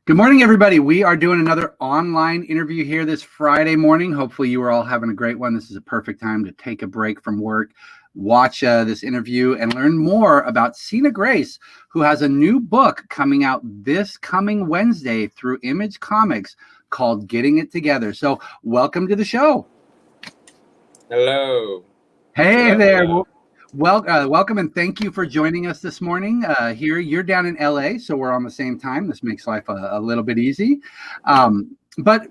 Good morning, everybody. We are doing another online interview here this Friday morning. Hopefully you are all having a great one. This is a perfect time to take a break from work, watch this interview, and learn more about Sina Grace, who has a new book coming out this coming Wednesday through Image Comics called Getting It Together. So welcome to the show. Hello. Hey there. Welcome and thank you for joining us this morning. Here, you're down in LA, so we're on the same time. This makes life a little bit easy. But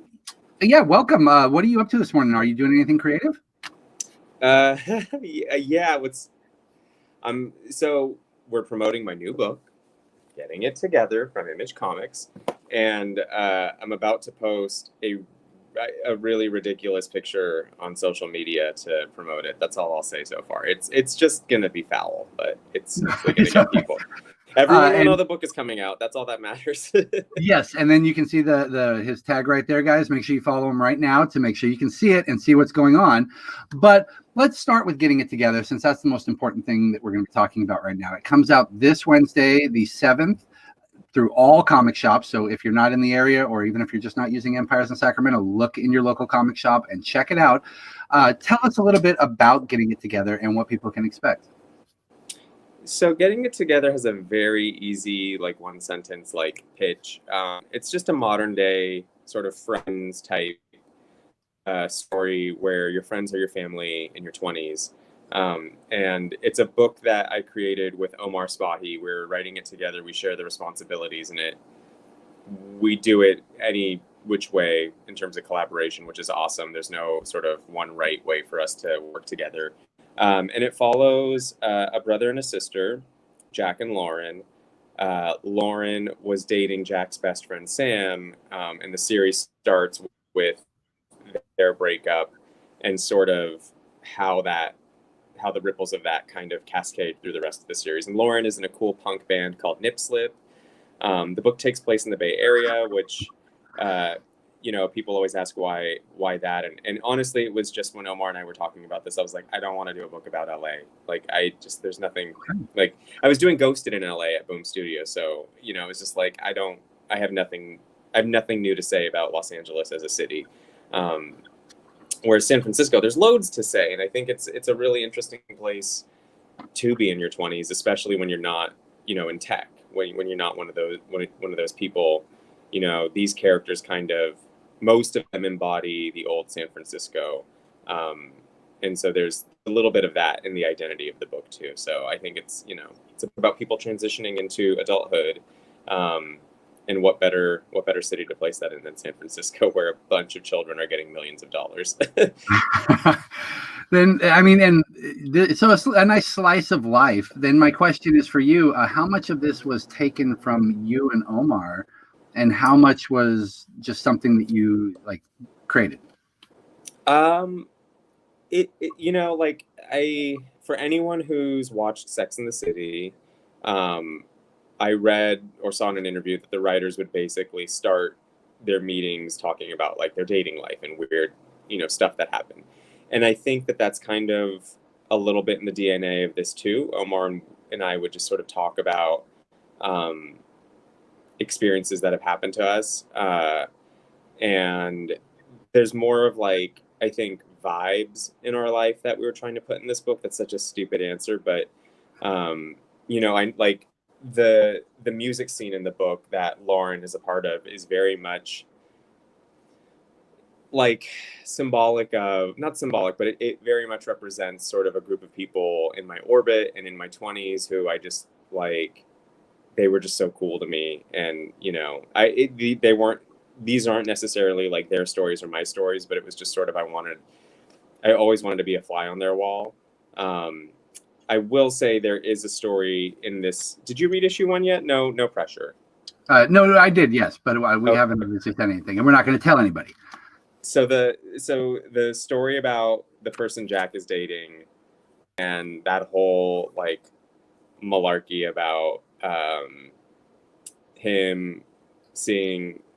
yeah, welcome. What are you up to this morning? Are you doing anything creative? Yeah. So we're promoting my new book, Getting It Together, from Image Comics, and I'm about to post a really ridiculous picture on social media to promote it. That's all I'll say so far. It's just gonna be foul, but it's gonna get people. Everyone will know the book is coming out. That's all that matters. Yes, and then you can see his tag right there, guys. Make sure you follow him right now to make sure you can see it and see what's going on. But let's start with Getting It Together, since that's the most important thing that we're going to be talking about right now. It comes out this Wednesday, the 7th, through all comic shops. So if you're not in the area, or even if you're just not using Empires in Sacramento, look in your local comic shop and check it out. Tell us a little bit about Getting It Together and what people can expect. So Getting It Together has a very easy, one sentence, pitch. It's just a modern day sort of friends type story where your friends are your family in your 20s. And it's a book that I created with Omar Spahi. We're writing it together. We share the responsibilities in it. We do it any which way in terms of collaboration, which is awesome. There's no sort of one right way for us to work together. And it follows a brother and a sister, Jack and Lauren. Lauren was dating Jack's best friend, Sam, and the series starts with their breakup and sort of how the ripples of that kind of cascade through the rest of the series. And Lauren is in a cool punk band called Nip Slip. The book takes place in the Bay Area, which, people always ask why that. And honestly, it was just when Omar and I were talking about this, I was like, I don't want to do a book about LA. There's nothing, I was doing Ghosted in LA at Boom Studio. So, it's just like, I have nothing new to say about Los Angeles as a city. Whereas San Francisco, there's loads to say, and I think it's a really interesting place to be in your 20s, especially when you're not, in tech. When you're not one of those people, these characters kind of, most of them embody the old San Francisco, and so there's a little bit of that in the identity of the book too. So I think it's about people transitioning into adulthood. And what better city to place that in than San Francisco, where a bunch of children are getting millions of dollars. Then, I mean, so a nice slice of life. Then my question is for you, how much of this was taken from you and Omar, and how much was just something that you created? For anyone who's watched Sex and the City, I read or saw in an interview that the writers would basically start their meetings talking about their dating life and weird, stuff that happened. And I think that that's kind of a little bit in the DNA of this too. Omar and I would just sort of talk about experiences that have happened to us. And there's more of I think vibes in our life that we were trying to put in this book. That's such a stupid answer, but I the music scene in the book that Lauren is a part of is very much symbolic of, not symbolic, but it very much represents sort of a group of people in my orbit and in my 20s who I just they were just so cool to me. And these aren't necessarily their stories or my stories, but it was just sort of I always wanted to be a fly on their wall. I will say there is a story in this. Did you read issue 1 yet? No pressure. No, I did, yes, but we haven't really said anything, and we're not going to tell anybody. So the story about the person Jack is dating, and that whole malarkey about him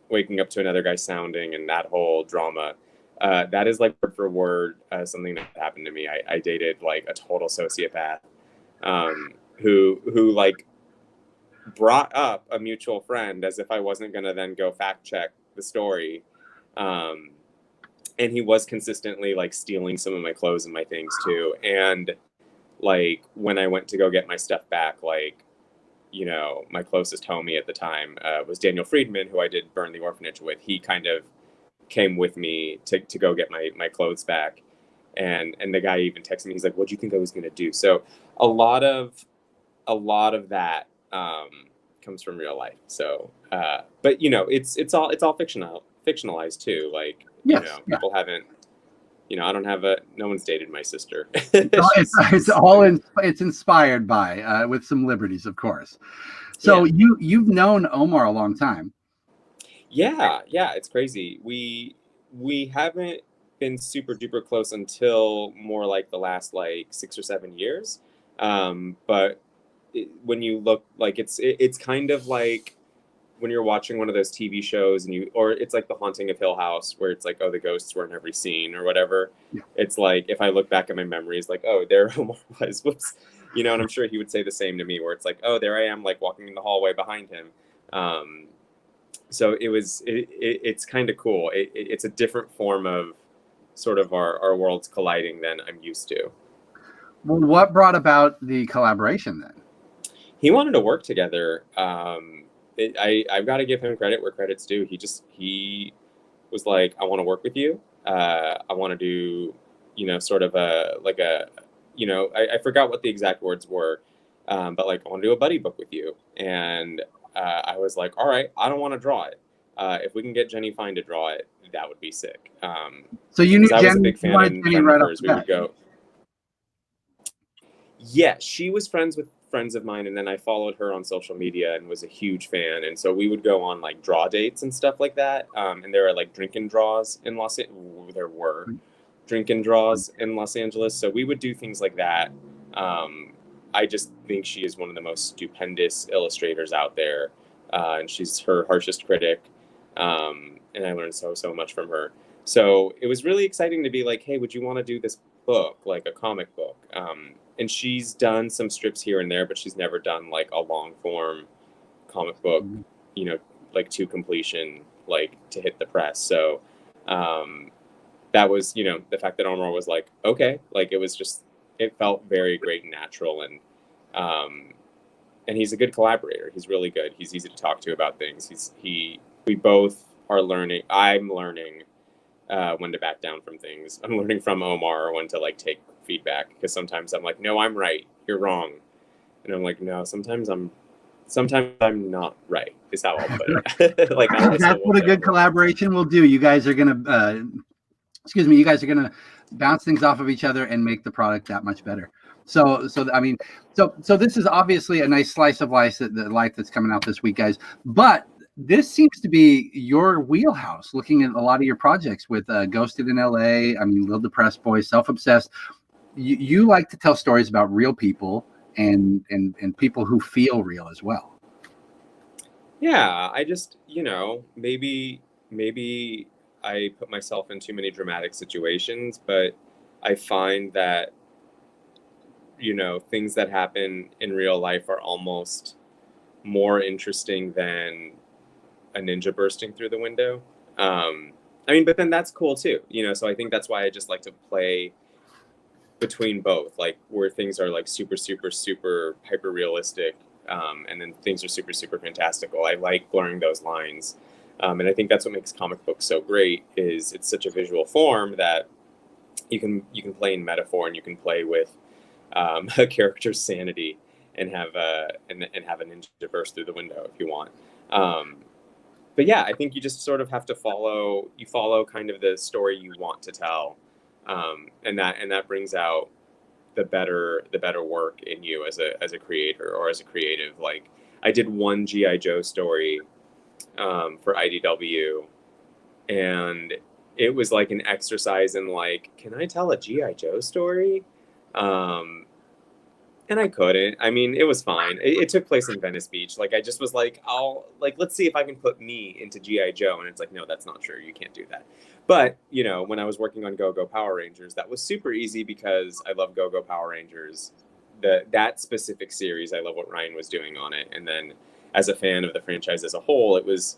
waking up to another guy sounding, and that whole drama. That is word for word something that happened to me. I dated a total sociopath who brought up a mutual friend as if I wasn't going to then go fact check the story. And he was consistently like stealing some of my clothes and my things too. And like when I went to go get my stuff back, like, you know, my closest homie at the time was Daniel Friedman, who I did Burn the Orphanage with. He kind of came with me to go get my clothes back. And the guy even texted me, he's like, what do you think I was going to do? So a lot of that comes from real life. So, but you know, it's all fictionalized too. Like, Yes, you know, people haven't, you know, I don't have no one's dated my sister. It's inspired by with some liberties, of course. So you've known Omar a long time. Yeah, it's crazy. We haven't been super duper close until more like the last like 6 or 7 years. But when you look, like it's kind of like when you're watching one of those TV shows or it's like The Haunting of Hill House, where it's like, oh, the ghosts were in every scene or whatever. Yeah. It's like, if I look back at my memories, like, oh, there Omar was, whoops, you know, and I'm sure he would say the same to me, where it's like, oh, there I am, like walking in the hallway behind him. So it's kind of cool. It's a different form of sort of our worlds colliding than I'm used to. Well, what brought about the collaboration then? He wanted to work together. I've got to give him credit where credit's due. He was like, I want to work with you. I want to do, you know, sort of you know, I forgot what the exact words were, but like, I want to do a buddy book with you. And I was like, all right, I don't want to draw it. If we can get Jenny Fine to draw it, that would be sick. So you knew Jenny, I was a big fan in Memoirs. We would go. Yeah, she was friends with friends of mine, and then I followed her on social media and was a huge fan. And so we would go on like draw dates and stuff like that. And there are like drink-in draws in there were drink-in draws in Los Angeles. So we would do things like that. I just think she is one of the most stupendous illustrators out there. And she's her harshest critic. And I learned so much from her. So it was really exciting to be like, hey, would you want to do this book, like a comic book? And she's done some strips here and there, but she's never done like a long form comic book, you know, like to completion, like to hit the press. So that was, you know, the fact that Omar was like, okay, like it felt very great and natural. And he's a good collaborator. He's really good. He's easy to talk to about things. We both are learning. I'm learning when to back down from things. I'm learning from Omar when to like take feedback, because sometimes I'm like, no, I'm right, you're wrong, and I'm like, no, sometimes I'm not right, is how I'll put it. Like that's what a good collaboration will do. You guys are gonna you guys are gonna bounce things off of each other and make the product that much better. So I mean, so this is obviously a nice slice of life that's coming out this week, guys, but this seems to be your wheelhouse, looking at a lot of your projects with Ghosted in LA, I mean, Little Depressed Boy, Self-Obsessed. You like to tell stories about real people and people who feel real as well. Yeah, I just, you know, maybe I put myself in too many dramatic situations, but I find that, you know, things that happen in real life are almost more interesting than a ninja bursting through the window. I mean, but then that's cool too, you know, so I think that's why I just like to play between both, like where things are like super hyper realistic, and then things are super fantastical. I like blurring those lines, and I think that's what makes comic books so great, is it's such a visual form that you can play in metaphor, and you can play with a character's sanity and have a ninja burst through the window if you want. But yeah, I think you just sort of have to follow kind of the story you want to tell. And that brings out the better work in you as a creator or as a creative. Like, I did one G.I. Joe story for IDW, and it was like an exercise in like, can I tell a G.I. Joe story? And I couldn't. I mean, it was fine. It took place in Venice Beach. Like, I just was like, let's see if I can put me into G.I. Joe. And it's like, no, that's not true. You can't do that. But, you know, when I was working on Go-Go Power Rangers, that was super easy because I love Go-Go Power Rangers. That specific series, I love what Ryan was doing on it. And then as a fan of the franchise as a whole, it was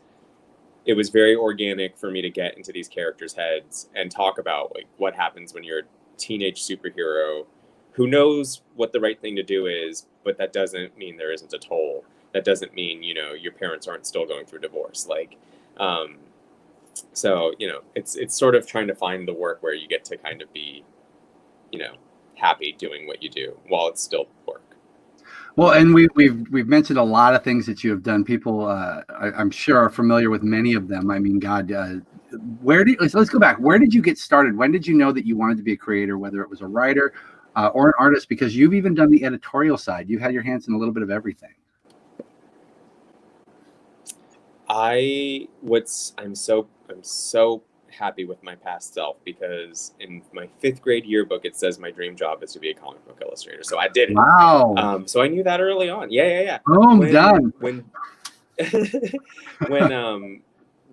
very organic for me to get into these characters' heads and talk about like what happens when you're a teenage superhero who knows what the right thing to do is, but that doesn't mean there isn't a toll. That doesn't mean, you know, your parents aren't still going through divorce. Like, so, you know, it's sort of trying to find the work where you get to kind of be, you know, happy doing what you do while it's still work. Well, and we've mentioned a lot of things that you have done. People, I'm sure, are familiar with many of them. I mean, God, let's go back. Where did you get started? When did you know that you wanted to be a creator, whether it was a writer or an artist? Because you've even done the editorial side. You've had your hands in a little bit of everything. I'm so happy with my past self, because in my 5th grade yearbook it says my dream job is to be a comic book illustrator. So I did it. Wow. So I knew that early on. Yeah. Boom, done.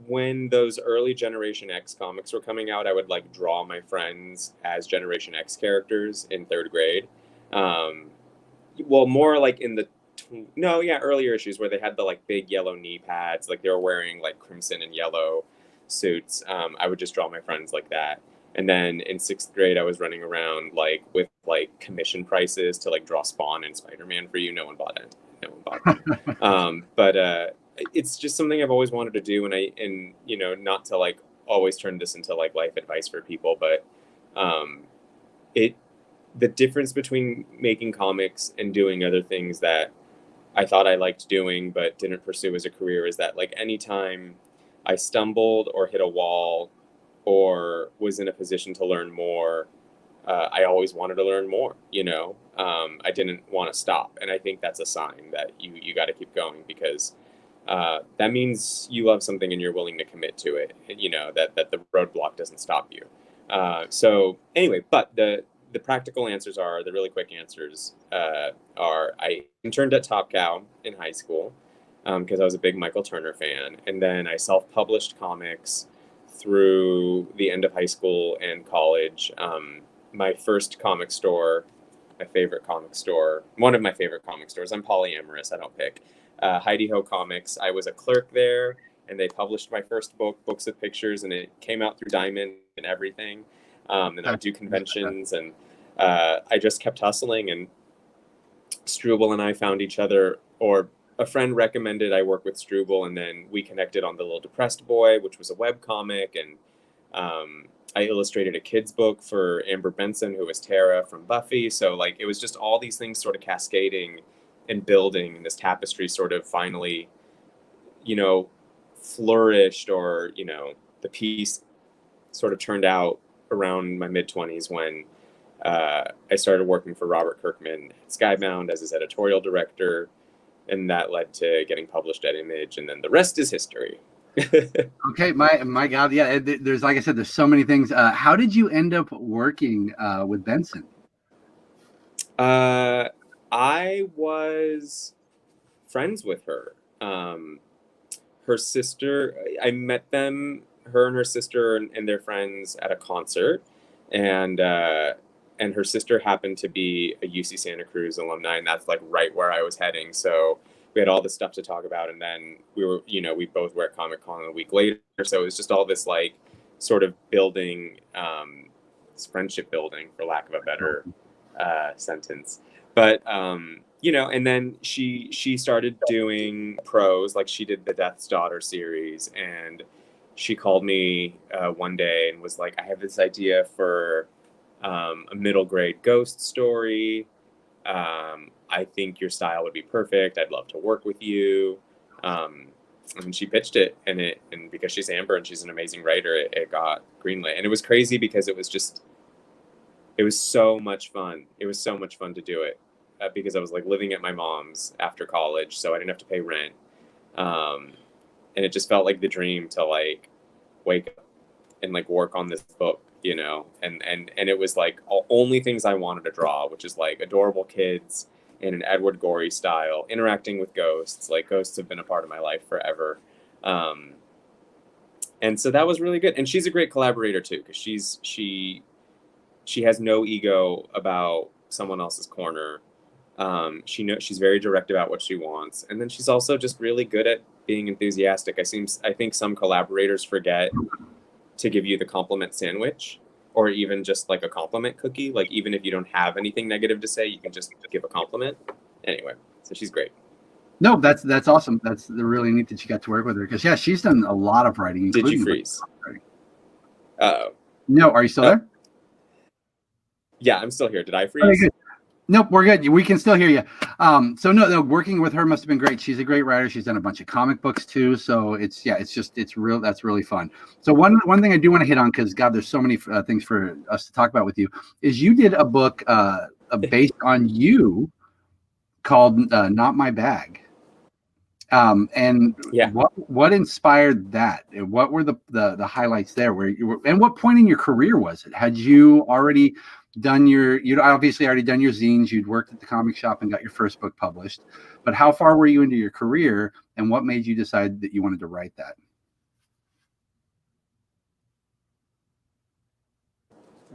When those early Generation X comics were coming out, I would like draw my friends as Generation X characters in 3rd grade. Well, more like in the earlier issues where they had the like big yellow knee pads, like they were wearing like crimson and yellow suits. I would just draw my friends like that. And then in 6th grade, I was running around like with like commission prices to like draw Spawn and Spider-Man for you. No one bought it. But it's just something I've always wanted to do. And you know, not to like always turn this into like life advice for people, but the difference between making comics and doing other things that I thought I liked doing but didn't pursue as a career is that like anytime I stumbled or hit a wall or was in a position to learn more, I always wanted to learn more, you know. I didn't want to stop. And I think that's a sign that you got to keep going, because that means you love something and you're willing to commit to it, you know, that the roadblock doesn't stop you. So anyway, but the practical answers are, the really quick answers are, I interned at Top Cow in high school because I was a big Michael Turner fan. And then I self-published comics through the end of high school and college. My first comic store, one of my favorite comic stores, I'm polyamorous, I don't pick, Heidi Ho Comics. I was a clerk there, and they published my first book, Books with Pictures, and it came out through Diamond and everything. And I would do conventions, and I just kept hustling. And Struble and I found each other, or a friend recommended I work with Struble, and then we connected on The Little Depressed Boy, which was a web comic, and I illustrated a kid's book for Amber Benson, who was Tara from Buffy. So like it was just all these things sort of cascading and building, and this tapestry sort of finally, you know, flourished, or, you know, the piece sort of turned out around my mid-20s when I started working for Robert Kirkman at Skybound as his editorial director, and that led to getting published at Image, and then the rest is history. Okay, my God, yeah. There's, like I said, there's so many things. How did you end up working with Benson? I was friends with her. Her sister, I met her and her sister and their friends at a concert, and her sister happened to be a UC Santa Cruz alumni, and that's like right where I was heading. So we had all this stuff to talk about, and then we both were at Comic-Con a week later. So it was just all this like sort of building, this friendship building, for lack of a better sentence. But and then she started doing prose, like she did the Death's Daughter series, and she called me one day and was like, I have this idea for a middle grade ghost story. I think your style would be perfect. I'd love to work with you. And she pitched it, and because she's Amber and she's an amazing writer, it got greenlit. And it was crazy because it was so much fun. It was so much fun to do it because I was like living at my mom's after college, so I didn't have to pay rent. And it just felt like the dream to like wake up and like work on this book, you know, and it was like only things I wanted to draw, which is like adorable kids in an Edward Gorey style, interacting with ghosts. Like ghosts have been a part of my life forever. And so that was really good. And she's a great collaborator too, because she has no ego about someone else's corner. She's very direct about what she wants, and then she's also just really good at being enthusiastic. I think some collaborators forget to give you the compliment sandwich, or even just like a compliment cookie. Like, even if you don't have anything negative to say, you can just give a compliment. Anyway, so she's great. No, that's awesome. That's really neat that you got to work with her, because yeah, she's done a lot of writing. Did you freeze? Uh-oh. No, are you still there? Yeah, I'm still here. Did I freeze? Okay, good. Nope, we're good. We can still hear you. So no, working with her must have been great. She's a great writer. She's done a bunch of comic books too. So it's real. That's really fun. So one thing I do want to hit on, because God, there's so many things for us to talk about with you, is you did a book based on you called Not My Bag. And yeah, what inspired that? What were the highlights there? Where you were, and what point in your career was it? Had you already done you'd obviously already done your zines, you'd worked at the comic shop and got your first book published, but how far were you into your career, and what made you decide that you wanted to write that?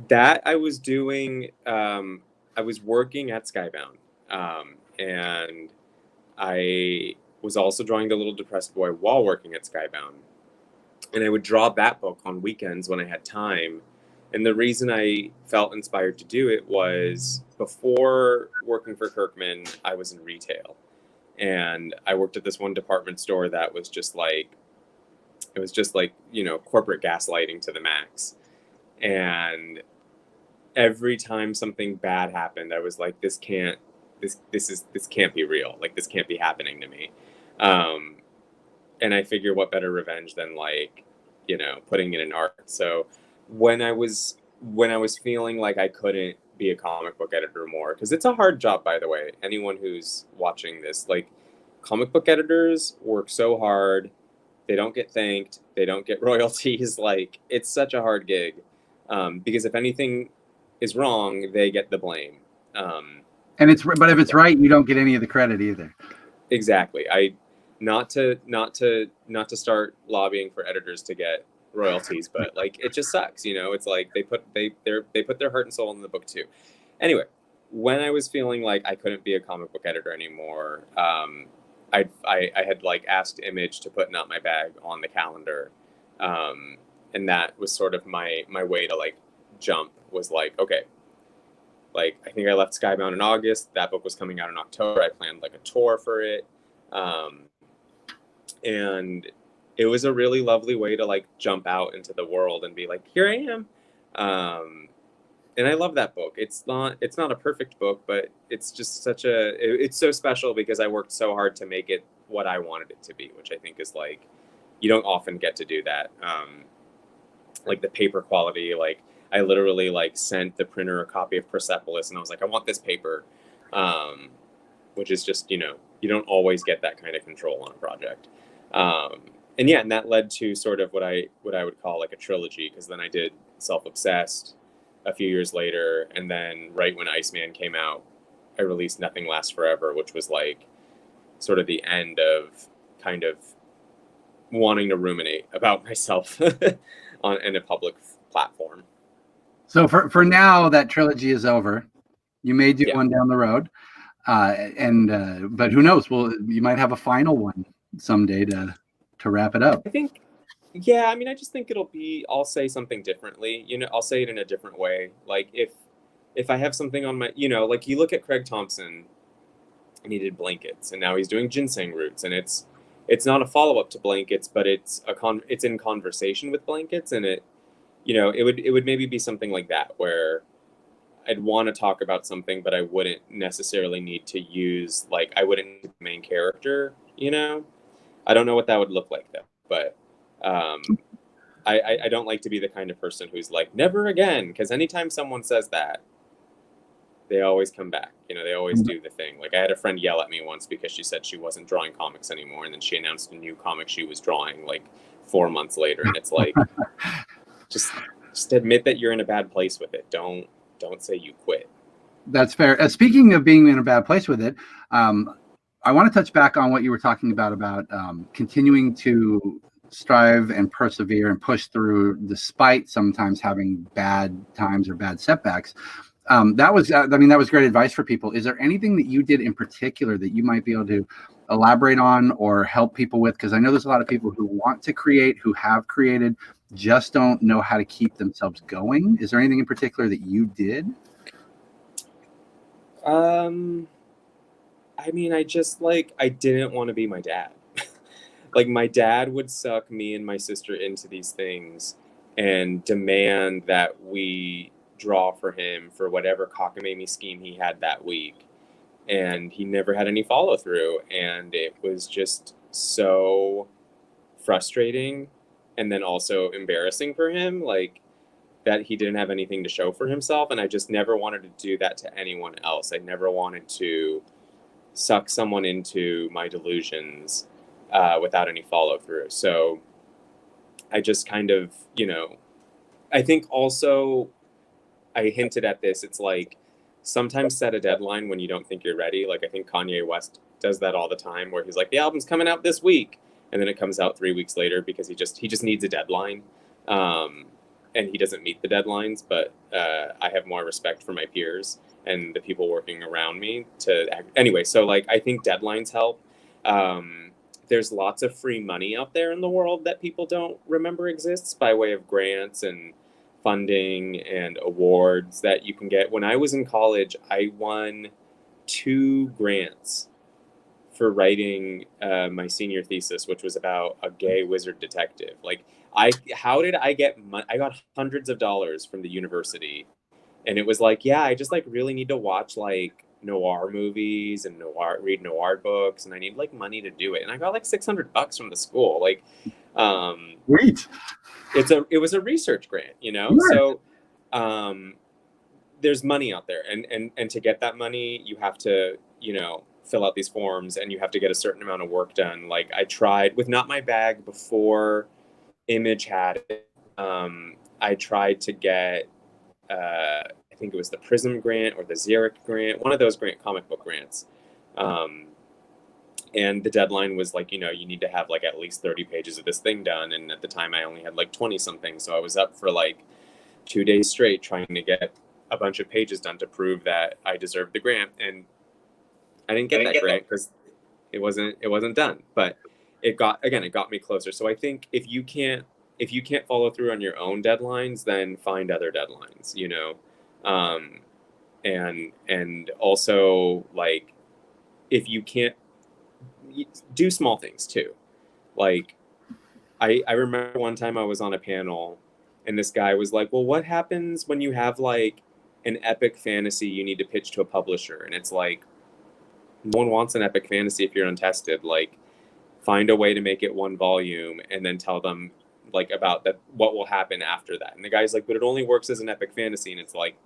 That I was doing, I was working at Skybound, and I was also drawing The Little Depressed Boy while working at Skybound. And I would draw that book on weekends when I had time. And the reason I felt inspired to do it was, before working for Kirkman, I was in retail. And I worked at this one department store that was just like, corporate gaslighting to the max. And every time something bad happened, I was like, this can't be real. Like, this can't be happening to me. And I figure, what better revenge than putting it in art. So when I was feeling like I couldn't be a comic book editor more, because it's a hard job, by the way, anyone who's watching this, like, comic book editors work so hard. They don't get thanked. They don't get royalties. Like, it's such a hard gig, because if anything is wrong, they get the blame. But if it's right, you don't get any of the credit either. Exactly. Not to start lobbying for editors to get royalties, but like, it just sucks, It's like they put their heart and soul in the book too. Anyway, when I was feeling like I couldn't be a comic book editor anymore, I had like asked Image to put Not My Bag on the calendar, and that was sort of my way to like jump. Was like, okay, like, I think I left Skybound in August. That book was coming out in October. I planned like a tour for it. And it was a really lovely way to like jump out into the world and be like, here I am. And I love that book. It's not a perfect book, but it's just it's so special because I worked so hard to make it what I wanted it to be, which I think is like, you don't often get to do that. Like, the paper quality, like, I literally like sent the printer a copy of Persepolis, and I was like, I want this paper, which is just, you don't always get that kind of control on a project. And yeah, and that led to sort of what I would call like a trilogy, because then I did Self-Obsessed a few years later, and then right when Iceman came out, I released Nothing Lasts Forever, which was like sort of the end of kind of wanting to ruminate about myself in a public platform. So for now, that trilogy is over. You may do one down the road, but who knows? Well, you might have a final one someday to wrap it up. I think, yeah. I mean, I just think I'll say something differently. I'll say it in a different way. Like, if I have something on my, like, you look at Craig Thompson, and he did Blankets, and now he's doing Ginseng Roots, and it's not a follow up to Blankets, but it's in conversation with Blankets, and it would maybe be something like that, where I'd want to talk about something, but I wouldn't necessarily need to use, like, I wouldn't need the main character, I don't know what that would look like, though. But I don't like to be the kind of person who's like, never again, because anytime someone says that, they always come back. They always do the thing. Like, I had a friend yell at me once because she said she wasn't drawing comics anymore, and then she announced a new comic she was drawing like 4 months later, and it's like, just admit that you're in a bad place with it. Don't say you quit. That's fair. Speaking of being in a bad place with it, I want to touch back on what you were talking about continuing to strive and persevere and push through despite sometimes having bad times or bad setbacks. That was, I mean, that was great advice for people. Is there anything that you did in particular that you might be able to elaborate on or help people with? Because I know there's a lot of people who want to create, who have created, just don't know how to keep themselves going. Is there anything in particular that you did? I mean, I didn't want to be my dad. Like, my dad would suck me and my sister into these things and demand that we draw for him for whatever cockamamie scheme he had that week. And he never had any follow through. And it was just so frustrating and then also embarrassing for him, like, that he didn't have anything to show for himself. And I just never wanted to do that to anyone else. I never wanted to suck someone into my delusions without any follow through. So I just kind of, I think also I hinted at this. It's like, sometimes set a deadline when you don't think you're ready. Like, I think Kanye West does that all the time, where he's like, the album's coming out this week, and then it comes out 3 weeks later because he just needs a deadline, and he doesn't meet the deadlines. But I have more respect for my peers and the people working around me anyway. So, like, I think deadlines help. There's lots of free money out there in the world that people don't remember exists, by way of grants and funding and awards that you can get. When I was in college, I won 2 grants for writing my senior thesis, which was about a gay wizard detective. Like, how did I get money? I got hundreds of dollars from the university, and it was like, yeah, I just like really need to watch like noir movies and read noir books, and I need like money to do it. And I got like $600 from the school. Like, Great. it was a research grant, Right. So there's money out there, and to get that money, you have to, fill out these forms, and you have to get a certain amount of work done. Like, I tried with Not My Bag before Image had it. I tried to get, I think it was the PRISM grant or the Xeric grant, one of those comic book grants. And the deadline was like, you need to have like at least 30 pages of this thing done. And at the time I only had like 20 something. So I was up for like 2 days straight trying to get a bunch of pages done to prove that I deserved the grant. And I didn't get that grant because it wasn't done. But it got me closer. So I think if you can't follow through on your own deadlines, then find other deadlines, and also, like, if you can't, do small things too. Like, I remember one time I was on a panel and this guy was like, well, what happens when you have like an epic fantasy you need to pitch to a publisher? And it's like, no one wants an epic fantasy if you're untested. Like, find a way to make it 1 volume and then tell them like about that, what will happen after that. And the guy's like, but it only works as an epic fantasy. And it's like,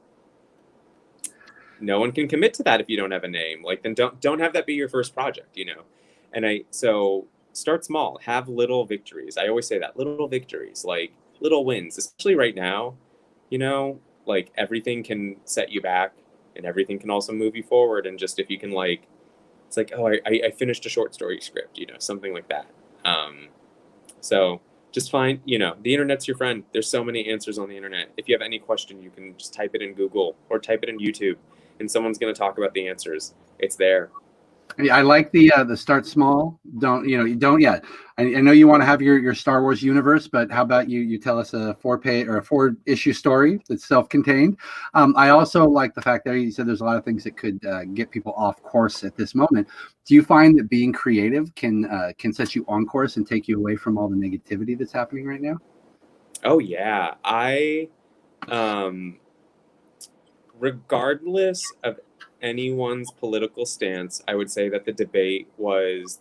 no one can commit to that if you don't have a name. Like, then don't have that be your first project, And so start small, have little victories. I always say that, little victories, like little wins, especially right now, like everything can set you back and everything can also move you forward. And just, if you can, like, it's like, oh, I finished a short story script, something like that. So just find, the internet's your friend. There's so many answers on the internet. If you have any question, you can just type it in Google or type it in YouTube, and someone's going to talk about the answers. It's there. I like the start small. Don't yet. I know you want to have your Star Wars universe, but how about you tell us a 4-page or a 4-issue story that's self-contained. I also like the fact that you said there's a lot of things that could get people off course at this moment. Do you find that being creative can set you on course and take you away from all the negativity that's happening right now? Oh yeah, regardless of anyone's political stance, I would say that the debate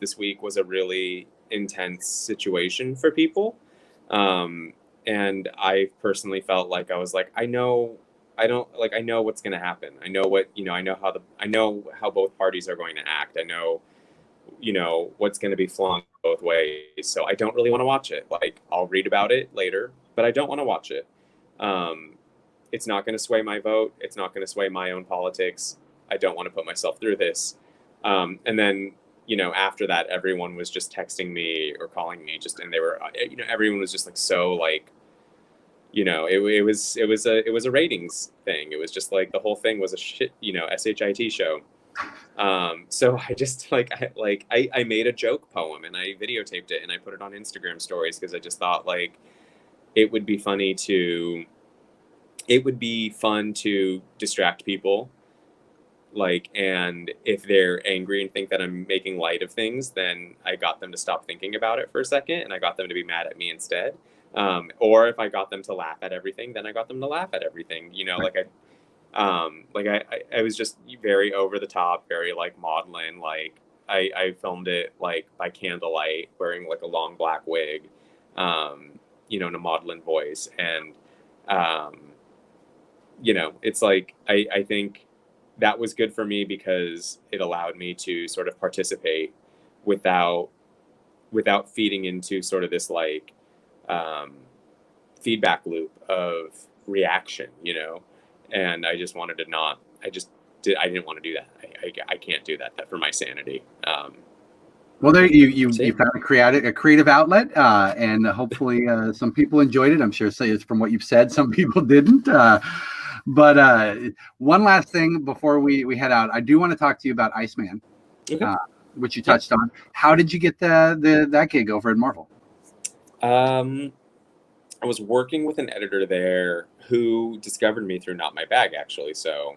this week was a really intense situation for people. And I personally felt like I was like, I know what's going to happen. I know how both parties are going to act. I know, what's going to be flung both ways. So I don't really want to watch it. Like, I'll read about it later, but I don't want to watch it. It's not going to sway my vote. It's not going to sway my own politics. I don't want to put myself through this. And then, after that, everyone was just texting me or calling me and they were, everyone was just like, so like, it was a ratings thing. It was just like the whole thing was a shit, SHIT show. So I just I made a joke poem and I videotaped it and I put it on Instagram stories because I just thought like it would be fun to distract people. Like, and if they're angry and think that I'm making light of things, then I got them to stop thinking about it for a second and I got them to be mad at me instead. Or if I got them to laugh at everything, then I got them to laugh at everything. I was just very over the top, very like maudlin. Like I filmed it like by candlelight, wearing like a long black wig, in a maudlin voice. And, it's like, I think that was good for me because it allowed me to sort of participate without feeding into sort of this like, feedback loop of reaction, and I just wanted to not, I didn't want to do that. I can't do that for my sanity. Well, there you found a creative outlet, and hopefully some people enjoyed it. I'm sure, from what you've said, some people didn't. But one last thing before we head out, I do want to talk to you about Iceman, Okay. Which you touched on. How did you get that gig over at Marvel? I was working with an editor there who discovered me through Not My Bag, actually. So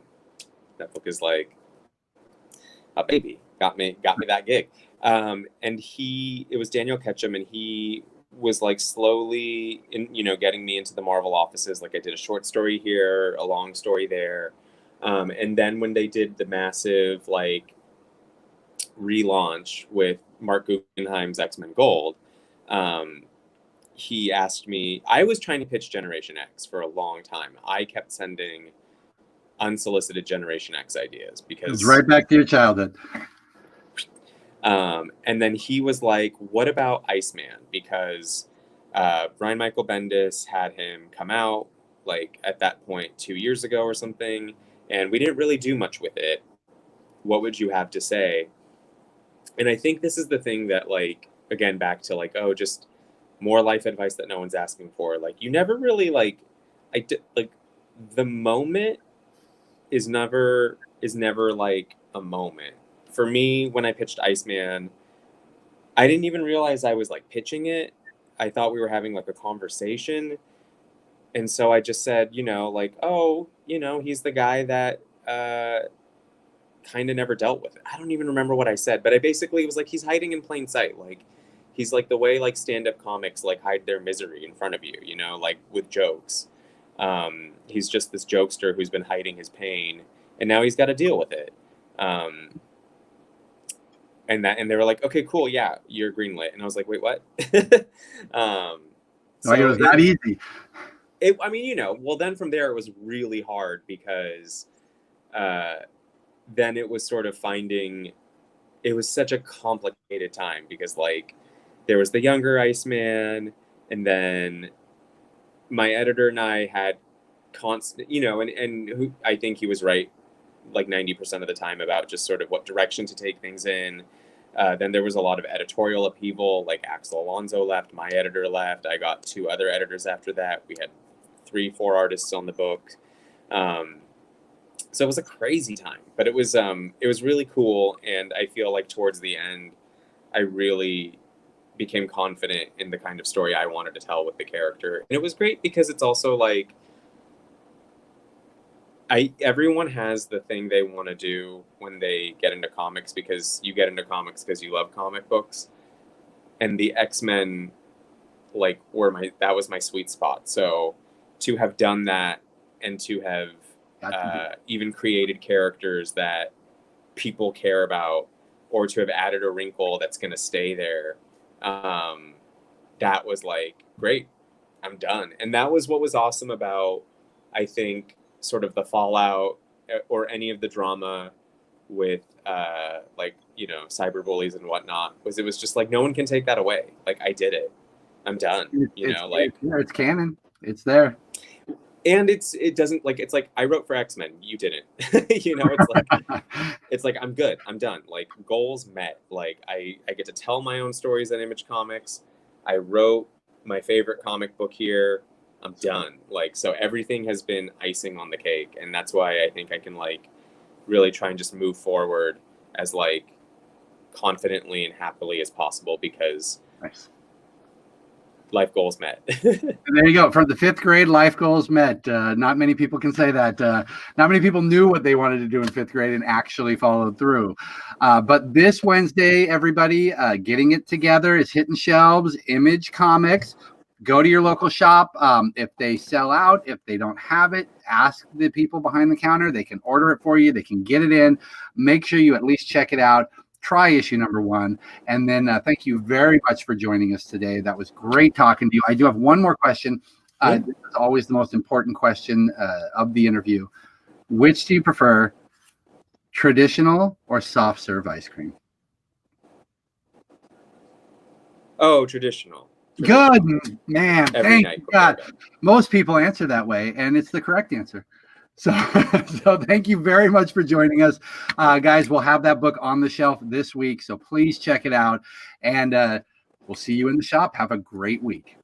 that book is like a baby. Got me that gig. And it was Daniel Ketchum, and he was like slowly getting me into the Marvel offices. Like I did a short story here, a long story there. And then when they did the massive like relaunch with Mark Guggenheim's X-Men Gold, he asked me, I was trying to pitch Generation X for a long time. I kept sending unsolicited Generation X ideas because it's right back to your childhood. And then he was like, what about Iceman? Because Brian Michael Bendis had him come out like at that point 2 years ago or something, and we didn't really do much with it. What would you have to say? And I think this is the thing that, like, again, back to like, just more life advice that no one's asking for. Like, you never really the moment is never like a moment. For me, when I pitched Iceman, I didn't even realize I was like pitching it. I thought we were having like a conversation. And so I just said, he's the guy that kind of never dealt with it. I don't even remember what I said, but I basically was like, he's hiding in plain sight. Like, he's like the way like stand-up comics like hide their misery in front of you, like with jokes. He's just this jokester who's been hiding his pain, and now he's got to deal with it. And they were like, okay, cool, yeah, you're greenlit. And I was like, wait, what? It was that easy. Well, then from there it was really hard because then it was sort of it was such a complicated time because like there was the younger Iceman, and then my editor and I had constant, and who I think he was right like 90% of the time about just sort of what direction to take things in. Then there was a lot of editorial upheaval, like Axel Alonso left, my editor left. I got 2 other editors after that. We had 3-4 artists on the book. So it was a crazy time, but it was really cool. And I feel like towards the end, I really became confident in the kind of story I wanted to tell with the character. And it was great because it's also like, everyone has the thing they want to do when they get into comics, because you get into comics because you love comic books, and the X-Men like that was my sweet spot. So to have done that and to have even created characters that people care about, or to have added a wrinkle that's going to stay there, that was like, great, I'm done. And that was what was awesome about, I think, sort of the fallout or any of the drama with cyberbullies and whatnot, it was just like, no one can take that away. Like, I did it, I'm done. It's canon, it's there. And it doesn't like, it's like, I wrote for X-Men, you didn't. It's like I'm good, I'm done. Like, goals met. Like, I get to tell my own stories at Image Comics. I wrote my favorite comic book here. I'm done. Like, so everything has been icing on the cake, and that's why I think I can like really try and just move forward as like confidently and happily as possible, because Nice. life goals met. There you go. From the 5th grade, life goals met. Not many people can say that. Not many people knew what they wanted to do in 5th grade and actually followed through. But this Wednesday, everybody, Getting It Together is hitting shelves. Image Comics. Go to your local shop. If they sell out, if they don't have it, ask the people behind the counter. They can order it for you. They can get it in. Make sure you at least check it out. Try issue number 1. And then thank you very much for joining us today. That was great talking to you. I do have one more question. This is always the most important question of the interview. Which do you prefer, traditional or soft serve ice cream? Oh, traditional. Good, man. Every Thank night God. before bed. Most people answer that way, and it's the correct answer. So thank you very much for joining us. Guys, we'll have that book on the shelf this week, so please check it out. And we'll see you in the shop. Have a great week.